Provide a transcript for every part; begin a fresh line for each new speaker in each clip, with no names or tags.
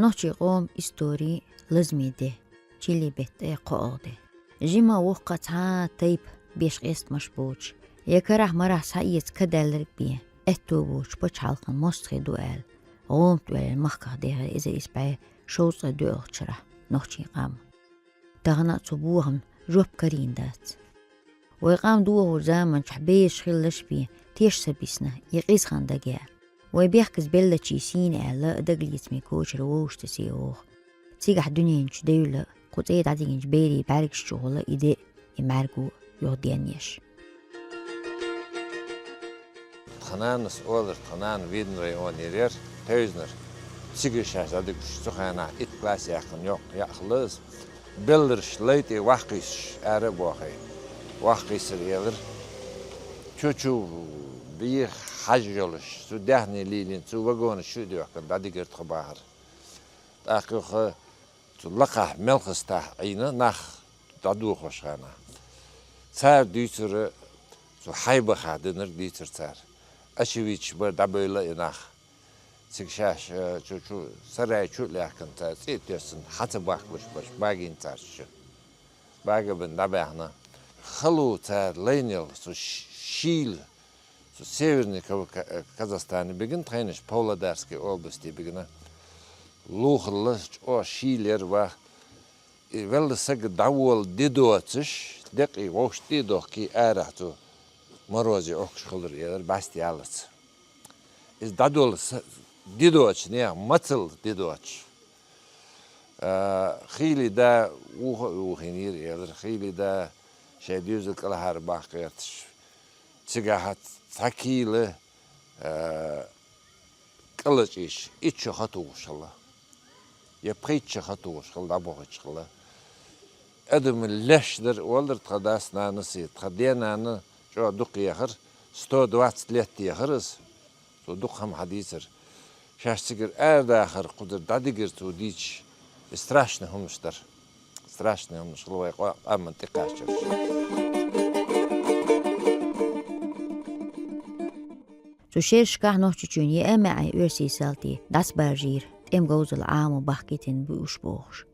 نوشي قوم إستوري لازمي ده تشيلي بيت قاعدة جيما وقت تيب بيش قيست مشبوش يكره مرح سايس كدالرك بيه اتوبوش بوش حلقن مستخي دوال قوم دوال المخكة ديها إذا إسبعي شوصة دوال شرح نوشي قام تغنى صبوهم جوب كرين دات ويقام دوه زامن شحبيش خلش بيه تيش سبيسنا يقيس خان دقيا ويبيحكز بيلا تشيسين أعلا دقلي اسمي كوش رووش تسيوخ تيجح دنينش ديولا قد ايد عدينش بيري بارك الشغل إيدي يماركو يغديانيش
تخنانس أولر تخنان ويدن ريون يرير تيزنر تيجي شاش عديك شتخانا إت كلاس يحقن يوق يأخلص بلرش ليتي وحقيش عرب وحقيش ريالر شو بيه حاجلش سو دهني ليلين سو وجون شو دي وقت بعد قرت خبار أخو تلقى ملخصته عينا نخ تعدو خوشخانة صار ديتر سو حيبة خادنر ديتر صار أشويش بردبيلا ينخ سكشاش شو سرعي شو لكن صار سيتيسن حتى باكلش باقين صار شو باقي بندبعنا خلو صار لينيل سو شيل سو سيفرني كازاخستان بيجن تخينش بولادارسكي области بيجنا لوخلش أو شيلر و wel sag dawol didoatش دقي وش ديدوخ كي أرحتو مروزي أخش خلر يدر باستي علت إز دادول ديدواتش نيا ماتل ديدواتش خيلي دا وخينير يدر خيلي دا شاديوزك الهار باقيتش تجاهت ثقيلة كلش إيش خطوش الله يبقيتش خطوش خلا بوخش خلا أدم اللش در ولر تقداسنا نسيت تقدينا أنا شو دقي آخر 123 آخرس شو دق هم حديثر شاش تقر آخر قدر داديقر تو ديش استراشنا هم مشتر استراشنا هم مش خلوا يقوا أمن تقاشر
شو شير شكاه نوشي تشوني أمعي أرسي سالتي داس بارجير ام جوز العام وبحكيتن بوشبوش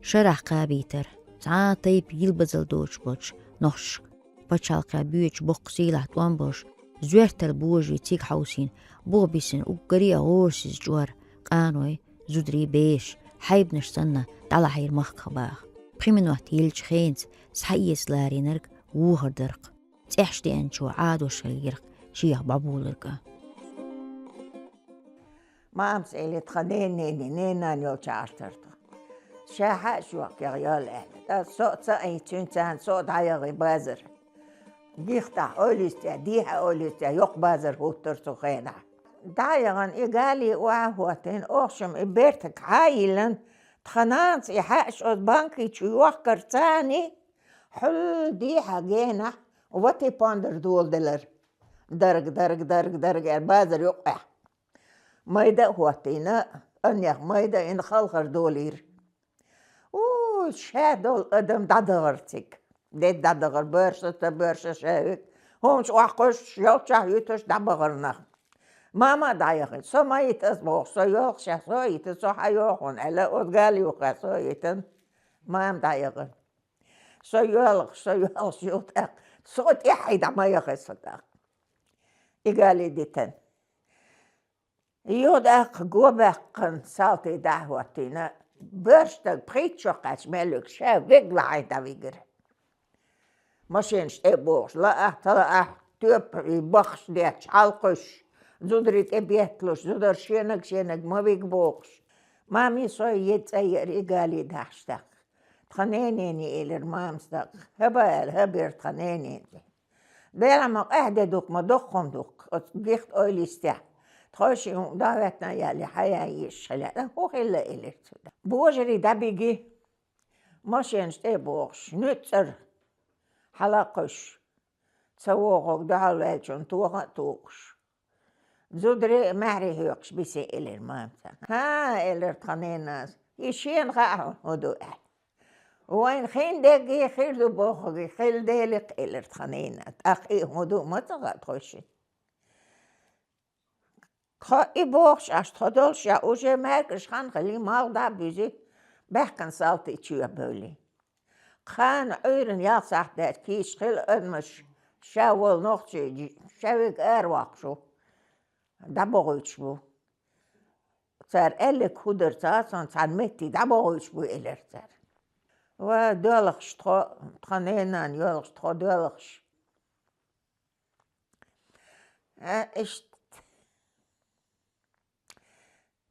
شرح قابيتر ساعات طيب يلبزل دوش بوش نوش بچال قابيوش بوقسيلة توانبوش زويرتر بوجي تيك حوسين بوبيسن وقريا غورسيز جوار قانوي زودري بيش حيبنش سنة دالا حير مخباخ بخيمن وقت يلج خينز سحيس لاري نرق ووهر درق تحشتي انشو عادو شغيرق شيخ بابولرقا
ما أمس إلي تخديني نينا نيو تشارترت شاحة شوق يا غيال أهل صوت ساي تنتان صوت هاي بازر ديختا أوليستا ديها أوليستا يوق بازر هو ترسو خينا دايغان إيقالي واهوتين أوشم إبيرتك هايلن تخنانس إحاش أود بانكي تشيوخ كرتاني حل ديها جينا وواتي باندر دول دلر درق البازر يوقع مايدا هوتينا أنيخ مايدا إن خلقر دولير شادول قدم دادغرتك ديت دادغر برشة شاوك همش وحقش يوتشا يوتش دابغرنا ماما دايخن سو ما يتسبوخ سو يوخشا سو يتسو حيوخن ألا أدقال يوخا سو يتن مام دايخن سو يوخ يوتاق صوت يحيدا ما يخصتاق إيقالي ديتن يوداق قوباقن سالتي دعوتنا برشتك بريتشوقاش ملك شا ويقلا عيدا ويقر ماشينش ابوش لا توب بخش ديتش حلقش زودريت ابيتلوش زودر شينك ما ويقبوخش مامي سو يتسير إيقالي داشتاق تخنينيني إلر مامستاق هبير تخنينيني ديلما أهددوك ما دخم دوك ديخت أوليستاق تخشي دعوتنا يالي حيايش لا هو إلا إلت بوجري دبيجي ماشينش تبوغش نتر حلقش تسوغوك دعوالجون توغش زودري معري هيوكش بيسي إلر مامتا ها إلر تخنيناس يشين غاهم هدو وين خين دقي خير دو بوخي خير ديلق إلر تخنينات أخي هدو ما تغاد خشي И бокс, аж тходолш, я уже меркаш хан хали мал да büzi, бехкан салты чуя бöli. Хан öyrün yalsaq der ki schil ölmüş, şavol noqçı, şavik ervaqşu. Da boğuç bu. Ser 50 kudur son san metti da boğuç bu elerser. Ve dölüx thanenan yolx dölüx. İşte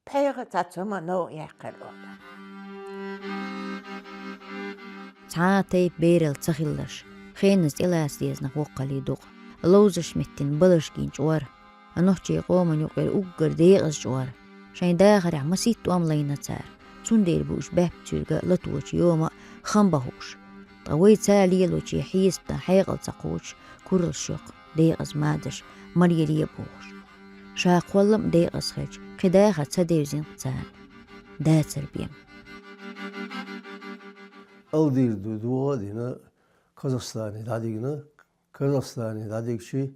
Peyre tatsuma no yakır oldu.
Цаатей бэрэл цахиллаш. Хэнэс элэс диэзнах воккалидуq. Лоузаш миттин балашгин чуар. Анохчи qomан юqэр уггэр дээгас чуар. Шайндаахар масит уамлайна цаар. Цундэр буш бэпчүргэ латуч ёма хамбахуш. Тавай цаалиелучи хиста хайгал цакуч курылшуq. Дээгас мадаш марьерия буш. Шаақваллам дээгас хэж. Қидаға цадевзин цаар. Дәцэр бем.
Aldırdı duadına Kazakhstan'ı dadikçi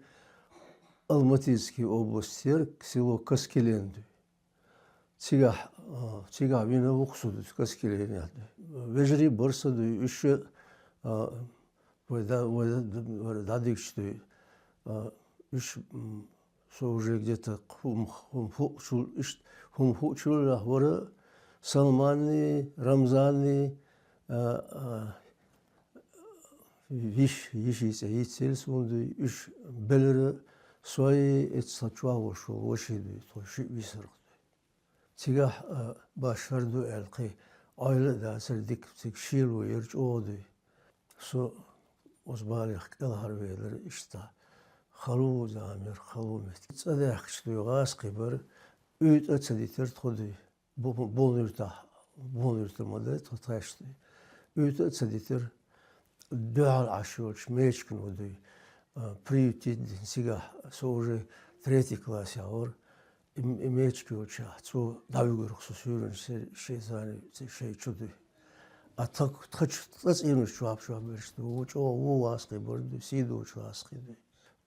Almatiyski oblastyer selo Kaskelendi. Çiga bine vuksudu Kaskelendi. Vejri borsadı üçü dadikçi üç уже где-то хумхучула вора Салманы, Рамзаны, вишица и цельсунды, үш белері свои этсачуа шо ошиды, тоши висырды. Тига башарду әлқи айлы да сәрдік тик шилу ерч оды. Со озбалих элхар велер ішта. خلو زامر خلو مت. صدق شدوي غاس قبر üyt açaditer txodi bolurta mada txtaştı. Üyt açaditer dual aşoç meçkin odi. Приютит сега со уже третий класс я ор имечки уча. Со давигур сусурун шезани шей чуды. А так тхач инуш чуап бершти. Учо у вас qibor сиду чуас qidi.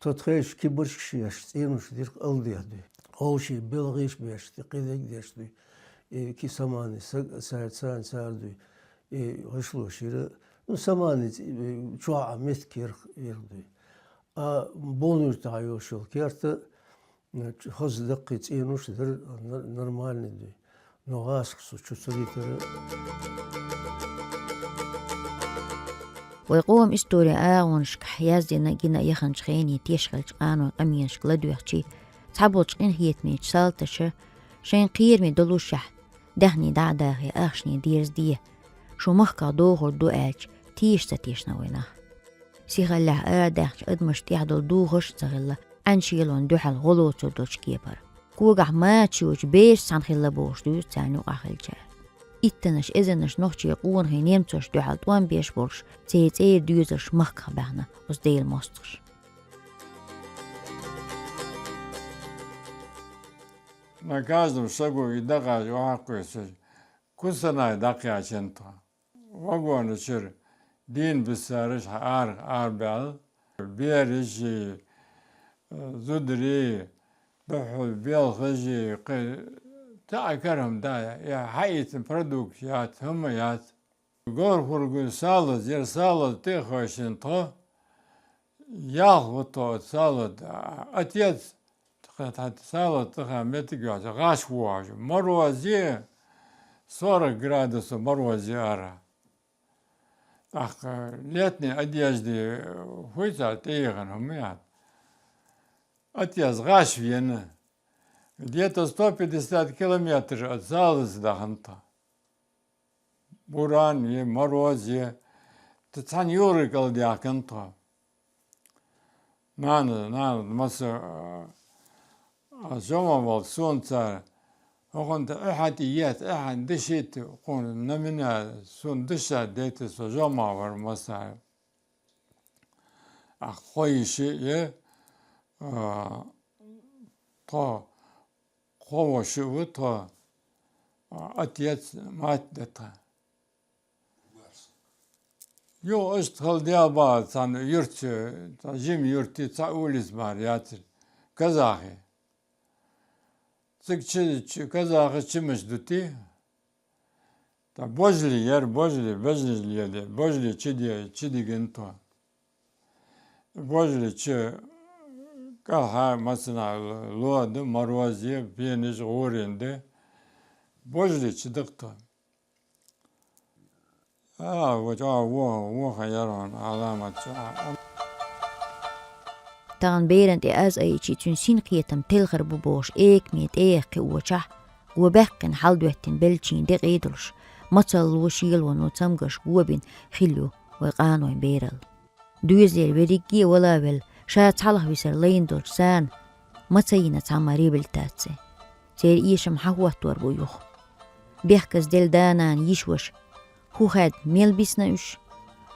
Тотхеш киборши яшт инуш дир алдияды. Оуши белгиш бешти qidek дешти. Ki samani sardı. Hoşlu şire. Samani çuğa metkir yerdi. Bonur tayo şol kerta hızlı qit inuş dir normaldi. Noğas su çuçuritere.
ويقوم استوري آغونش كحياز دينا جينا يخنش خيني تيشغلش قانون أمينش قلدوحشي تحبوش إن هيتميش سالتش شين قير مي دلوش شح دهني داخي أخشني ديرز ديه شو مخكا دوغر دو آج تيش تتيشنا ويناه سيغلاه آداخش أدمش تيحدل دوغش تغلا أنشيلون دوحل غلوتو دوش كيبر كوغح ما تشوش بيش سانخيلا بوش دو تانو أخل جار إتنش إذنش نوخشي يقون هي نيمتوش دوحل دوان بيش بورش تيتير دوزش مخكا بحنا وز ديل مستش
На каждом шагу и дага вакуется. Кусана дакя чента. Вагон чир дин бисарыш ар бал. Бериш зудри баху бел خجي تا كرم دا يا حيت برودكشيات هميات غور فرغ سالد ير سالد تخشن تو ياخوتو سالد اتيت تخت سالد تخمت جاز غاش واج مروزي 40 градусов мороза ара. Так летние одежды хуйца теган умеят. Отец гаш вена. Где-то 150 километров от Залеза до Ханта. Буран, морозе, цаньюры колдяканто. Надо, масса азомовал солнце. وكنت أحد إيات أحد دشيت وكون نمنا سون دشة ديت سجمع ورمسا أخوي شيء تا قوة شيء تا أتيت مادة يو أشتغل ديابا تان يرت تا جيم يرتي تا أوليز ماريات كزاخي цик казахы чимыш дути. Та божли яр божли безнежли божли чидиген то. Божли чи калха масына луады марвази пенеж оренде божли чидыкты. Вот во хаярон аламат.
Tagan berend az aychi tün sin qiyatam telgar bu boş ekmiyet eqi uça وبحقن حالدوتين بلچين دق ايدلش مطل وشيل ونوتمغش وبين خلو وقانوين بيرل دوزير وريقي ولا بل شاة حلق بيسر لين دول سان مطينة تعماري بلتاتسي تير ايشم حقوات وربو يوخ بيحكز دل دانان يشوش هو خاد ميل بيسنا اش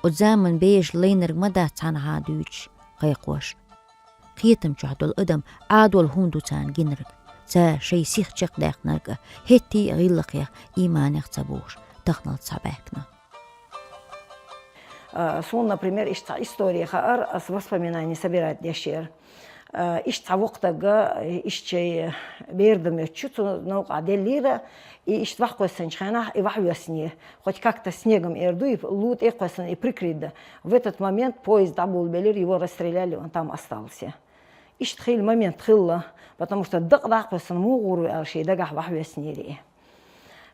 وزامن بيش لينر مدات عن هادوش قيقوش قيتم جهدول ادم عادول هوندو تان جنرق تا شي سيخ جق داق نرقه هتي غيلقيا إيمان يختبوش تخنال صباكنا.
Сон, например, история хаар с воспоминаний собирать дешер. Ишта вақтага ишчей бердем чуть наука делира и ишт вахкосэн чхана и вахвясни. Хоть как-то снегом эрду и лут экосэн и прикрыт. В этот момент поезд дабул белир, его расстреляли, он там остался. Ишт хил момент хилла, потому что дак посэн мугуру алшей дагах вахвясни.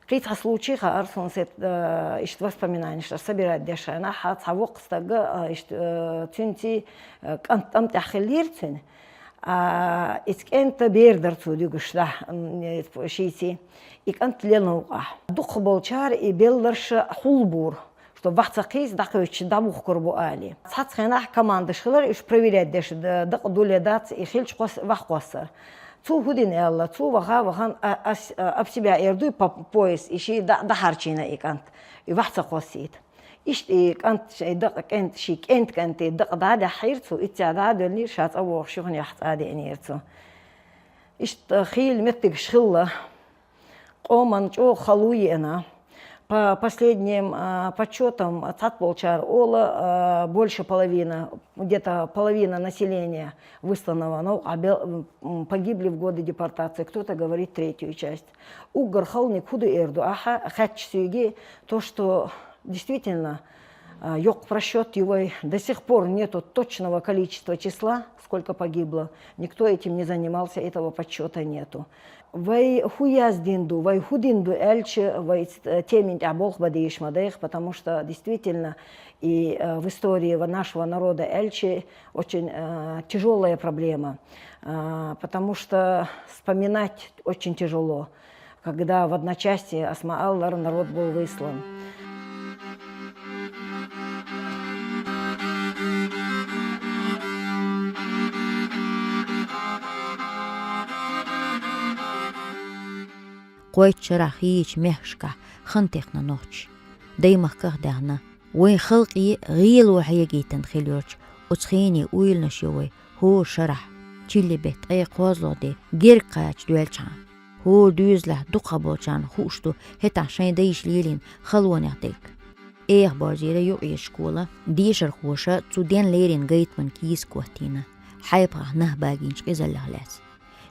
Какие-то случаи, Арсон сет ишт воспоминания, что собирать дешана, хат савок стага ишт тюнти кантам тахилирцин, искента бердер цудюгшла шийти, и кант ленуга. Дух болчар и белдерш хулбур, что вахцакис даквич дабух курбу али. Цацхенах команды шилар иш проверять деш дак дуледат и хильч вахкосар. Цу худин элла, цу вахан об себя эрду по пояс, ищи да харчина и кант, и вахца косит. Ишт и кант дак кент ши кент канты дак да хайрцу, и тя да дөлни шат авох шухн яхт ади энерцу. Ишт хил меттик шхилла, оман чо халуена. По последним подсчетам Цатполчар Ола больше половины, где-то половина населения высланного, ну, погибли в годы депортации, кто-то говорит третью часть. Угар халник худу эрду, аха, хатчсюги, то, что действительно ёк просчет его, до сих пор нету точного количества числа, сколько погибло, никто этим не занимался, этого подсчета нету. Вай хуяздинду, вай худинду эльче, вай темень абох бадиш мадех, потому что действительно и в истории нашего народа эльче очень тяжелая проблема, потому что вспоминать очень тяжело, когда в одночасье Асма-Аллар народ был выслан.
قويت شراخيش مهشكا خنتقنا نوتش دايما كهدانا وين خلقي غيل وحيجيتن خليوش وتخيني ويل نشيوي هو شرح تشيلي بيت اي قوازلو دي غير قايش دوالشان هو دوزله دوقا بوچان خوشتو هتا شاين دايش ليلين خلوان يعطيك ايه بارزيرا يوعي شكولا ديشر خوشا تودين ليرين غيت من كيس كوهتينا حيبغا نهباقينش قزالهلاس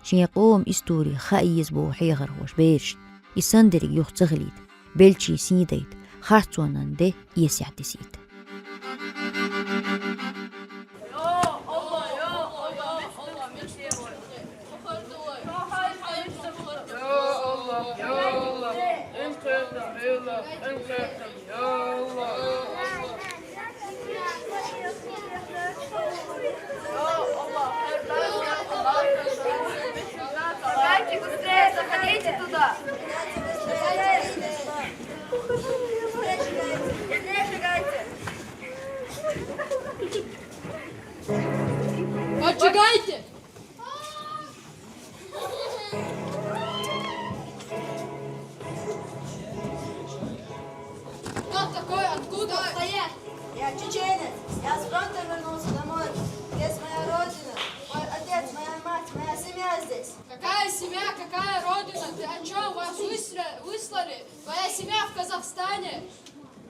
شين يقوم استوري خايز بو حيغر وش بيرشت يسندر يوخ تغليد بلشي سيديد خارتونان دي يسيعتي سيد
Заходите туда. Поджигайте! Кто такой? Откуда? Стоять!
Я чеченец. Я с фронта вернулся домой. Здесь моя родина, мой отец, моя мать, моя семья здесь.
Какая семья, какая родина? Ты о чем? Вас выслали? Твоя семья в Казахстане?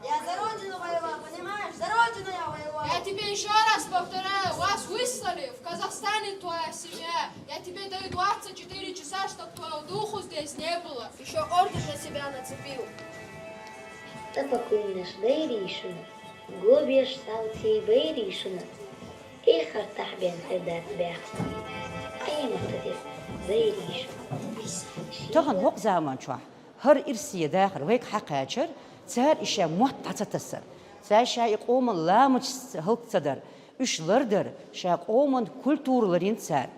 Я за родину воевал, понимаешь? За родину я воевал.
Я тебе еще раз повторяю, вас выслали? В Казахстане твоя семья. Я тебе даю 24 часа, чтобы твоего духу здесь не было.
Еще орден на себя нацепил.
تفكرين شديريشنا قوبيش صوتي بيريشنا إيه خرطح بين خدات بيخصا أي مقتدر زيريشنا
تغن هوق زمان شوح هر إرسية داخل ويك حقاچر تار إشا محتاطة تسر تار شا يقوم لامج هلق تدر إش لردر شا يقوم كولتور لرين تار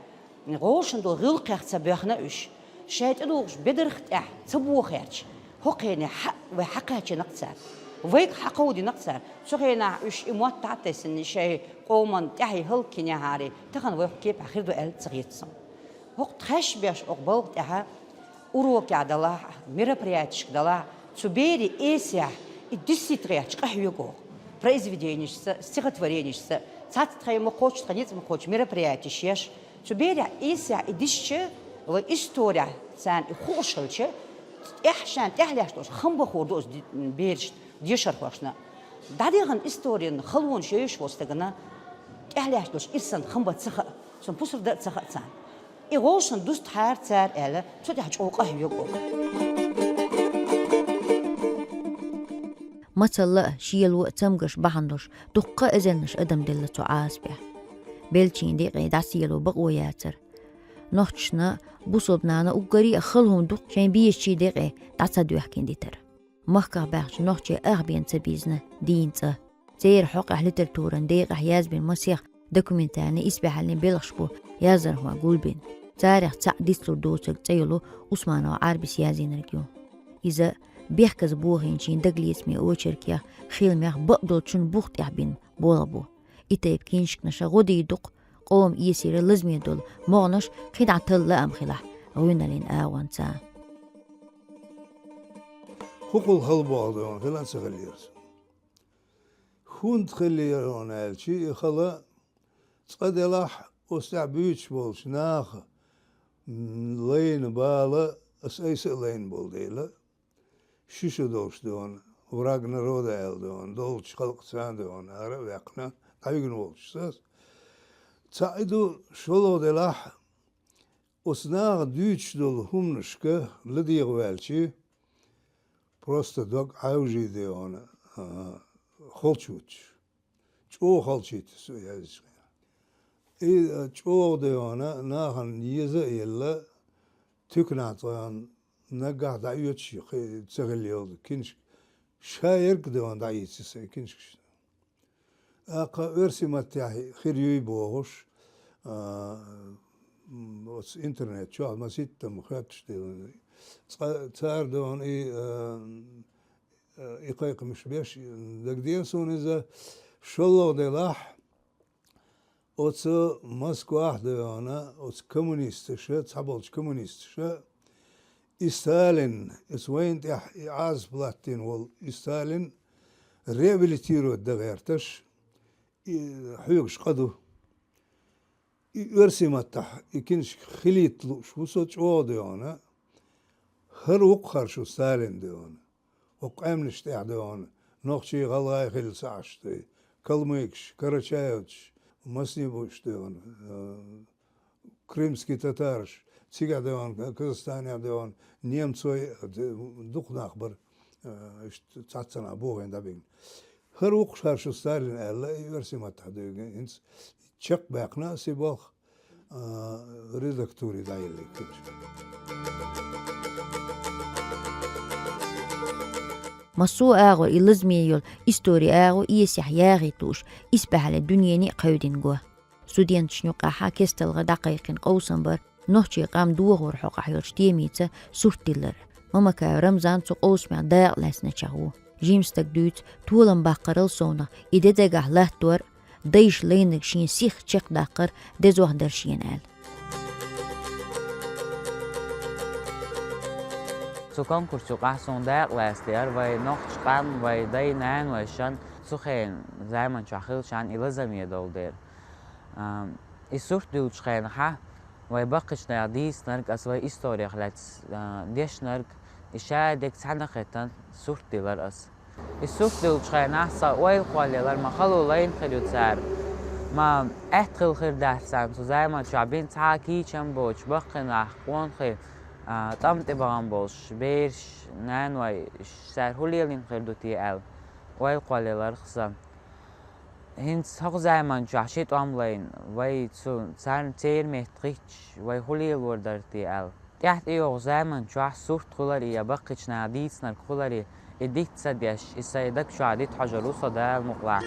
غوشن دو غلق يخصا بيخنا إش شا يتدوغش بدرخت تبوخ يرش هوقينا حق وحقاچ نقصر ويك حقودي نقصر سوغينا إش محتاطة سن شا قومن تحي هلق كنيا هاري تغن ويك كيب آخر دو أل تغيرتسن هوق تخش بيش أقبل تها уроки адала, мероприятия дала, цубери, эсях и десятриач, кахюго, произведение, стихотворение, цатка ему хочет, конец ему хочет, мероприятие, шеш, цубери, эсях и десятче, в история, цан и хошелче, эхшан, эхляш, тоже, хамбахордос, берж, дешархошна. Дадиган история, халвон шеш, востегана, эхляш, тоже, ирсан, хамбацаха, сон пуср да цаха цан. إغوشن دوست حار تار إله تودي حجوقه يجوق.
مثلا شيل وقتمجش بحندش دقة إذنش أدم دلتو عاسبه. بلشين دي قيد عسيلو بقوياتر. نحشنا بوصبنا وقري أخلهم دق شين بيشي دي قي تعصدو يحكين ديتر. محكا بحش نحشي أغبين تبيزنا دينتا. زير حق أهلتر تورن دي قحياز بين مسيح دوكومنتاني إسبح اللي بيلغشبو يازر هو قولبين تاريخ تعديسلو دوسك تيلو عثمانو عربي سيازين رجيو إذا بيحكز بوغين شين دقلي اسمي أوشركيا خيل ميخ بقدل چون بوخت يحبين بولابو إتايب كينشك نشا غودي يدق قوم إيسير لزمي دول مغنش خيد عطل لأم خلاح غوينا لين آوان تا
حقوق خلباغدون خلان سخليرس خون تخليرون هالشي خلا تقدلاح وستعبيش بولش ناخ لين بالا أسايس لين بولديلا شيشو دوش دون وراغنا رودا ال دون دولش خلق سان دون أرى ويقنا عيقن بولش ساس تعيدو شلو دلاح وسناغ ديش دول همنشكه لدي غوالشي просто دوغ عاوجي ديون خلشوش شو خلشيت سويازش إيه شو ديونا ناهن يزا إلا تكناتان نجح دعيوتشي تغليود كنش شاير كدوان دعيتسي كنش أقا أرسي متاعي خيريوي بوغش وس إنترنت شو ما سيتم خاتش ديون تار دون إقايق مش بيش دقدير سون إذا شلو دلاح أوت موسكو ديونا أوت كومونيستشة تحبلش كومونيستشة ستالين اسوين عاز بلاتين وال ستالين ريابيليتيرو الدغيرتش حيوش قدو يرسي متح يكنش خليت شو صوت ديونا هر وقخر شو ستالين ديونا وقامنش تاع ديونا نوخشي غلاي خيل ساعشتي كلميكش كرچايوش مسنيبوش ديونا كريمسكي تتارش تيجا ديوان كازاخستان ديوان نيمتسوي دوق نخبر تعطنا بوغين دابين هر وقت هر شو ستالين ألا يرسي متحدين إنس تشق باقنا سيبوخ ريدكتوري دايلي
مسو آغو إلزمي يول إستوري آغو إيسيح ياغي توش إسبح على الدنيا ني قيودين جوا سوديان تشنوقا حاكستل غدقيقين قوسنبر نوحشي قام دوغور حقا حيوش تيميتsa سورتيلر ممكا رمزان تو قوسمع داق لاسنا چاغو جيمس تقدوت طولن باقرل سونا إده دقاه لهتور دايش لينك شين سيخ چق داقر دزوه درشين آل
Zu konkurs zu qahson daaq laasliar vai noqch qam vai daynan vai shan suxeen zaman chaqil shan ilazamiya dolder isurt duch qeen ha vai baqish na dis narg as vai historia khlats desh narg ishadek sadaqatan surt dilar as isurt duch qeen sa oil qalilar ma khalu lain khilut sar ما أدخل خير دهسان زي ما شعبين تحكي كم بوش بقنا قون خير تام تبغان بوش بيرش نان واي سرهولي لين خير دوتي ال واي قليل رخصة هنس هق زي ما شعشيت عملين واي سان تير متريش واي هولي الوردرتي ال تحت إيوه زي ما شعش صورت خلري يبقيش ناديس نرخلري إديت سديش السيدك شعديت حجرو صدا المقلع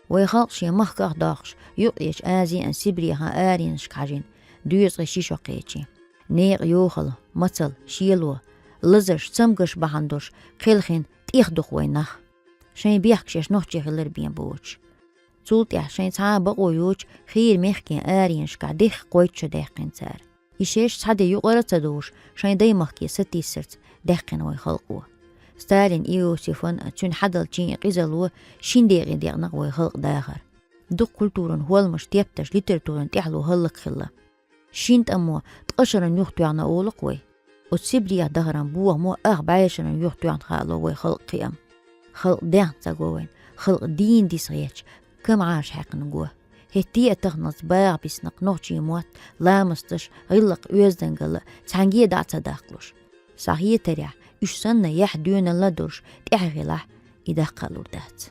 ويخلقش يمخكر داخش يقيش آزي أن سبريها آرين شكاجين دويس غشيشو قيتشي نيق يوخل مطل شيلو لزرش تمقش بحندوش قيلخين تيخدوخ وينخ شين بيحكشش نوحجي غلر بين بوش تولت شين تعا بقو يوش خير ميخكين آرين شكا ديخ قويتشو ديخين تار إشيش تحدي يقرر تدوش شين دي مخكي ستي سرت ديخين ويخلقوه ستالين إيوسيفون تون حدل تين قيزلو شين ديغي ديغنق ويخلق داخر دو كولتورن هو المشتيبتش ليترتورن تحلو هلق خلا شين تأمو تقشرن يوختو عنا أولق وي وتسيبريا دهران بوه مو بعيشن يوختو عن خالو ويخلق قيام خلق ديان تاقوين خلق دين دي صغيتش كم عاش حق نقوه هتية تغنط باغ بيسنق نوچي موات لامستش غلق ويزدنقل تانجيه داعتا داخلوش صحيح تريع إش سنة يحدون لدرش تحغلح إذا قالوا دات